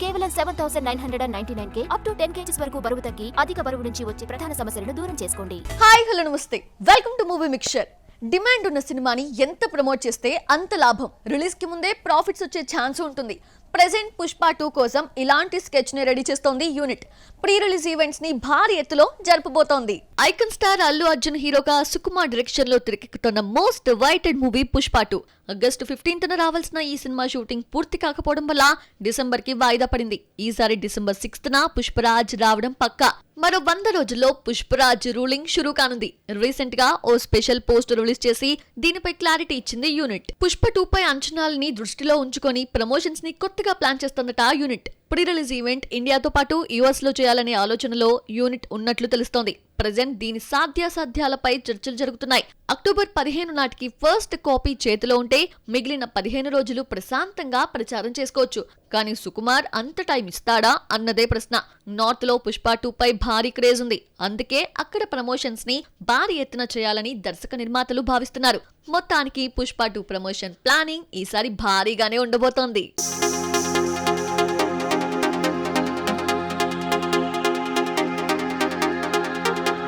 కేవలం 7999K up to 10 kgs వరకు బరువు తగ్గి అధిక బరువు నుంచి వచ్చే ప్రధాన సమస్యలను దూరం చేసుకోండి. హాయ్ హలో నమస్తే, welcome to movie mixture. Demand ఉన్న సినిమాని ఎంత ప్రమోట్ చేస్తే అంత లాభం. రిలీజ్ కి ముందే ప్రాఫిట్స్ వచ్చే ఛాన్స్ ఉంటుంది. ప్రెజెంట్ పుష్ప 2 కోసం ఇలాంటి స్కెచ్ ని రెడీ చేస్తోంది యూనిట్. ప్రీ రిలీజ్ ఈవెంట్స్ ని భారీ ఎత్తులో జరుపబోతోంది. ఐకన్ స్టార్ అల్లు అర్జున్ హీరోగా సుకుమార్ డైరెక్షన్ లో తెరకెక్కుతున్న most awaited movie Pushpa 2. August 15న రావాల్సిన ఈ సినిమా షూటింగ్ పూర్తి కాకపోవడం వల్ల డిసెంబర్ కి వాయిదా పడింది. ఈసారి డిసెంబర్ 6న పుష్పరాజ్ రావడం పక్కా. మరో 100 రోజుల్లో పుష్పరాజ్ రూలింగ్ షురూ కానుంది. రీసెంట్ గా ఓ స్పెషల్ పోస్ట్ రిలీజ్ చేసి దీనిపై క్లారిటీ ఇచ్చింది యూనిట్. పుష్ప 2 పై అంచనాలని దృష్టిలో ఉంచుకొని ప్రమోషన్స్ ని కొత్తగా ప్లాన్ చేస్తుందట యూనిట్. ప్రీ రిలీజ్ ఈవెంట్ ఇండియాతో పాటు యుఎస్ లో చేయాలనే ఆలోచనలో యూనిట్ ఉన్నట్లు తెలుస్తోంది. ప్రెజెంట్ దీని సాధ్యాసాధ్యాలపై చర్చలు జరుగుతున్నాయి. అక్టోబర్ 15 నాటికి ఫస్ట్ కాపీ చేతిలో ఉంటే మిగిలిన 15 రోజులు ప్రశాంతంగా ప్రచారం చేసుకోవచ్చు. కానీ సుకుమార్ అంత టైం ఇస్తాడా అన్నదే ప్రశ్న. నార్త్ లో పుష్ప 2 పై భారీ క్రేజ్ ఉంది. అందుకే అక్కడ ప్రమోషన్స్ ని భారీ ఎత్తున చేయాలని దర్శక నిర్మాతలు భావిస్తున్నారు. మొత్తానికి పుష్ప 2 ప్రమోషన్ ప్లానింగ్ ఈసారి భారీగానే ఉండబోతోంది.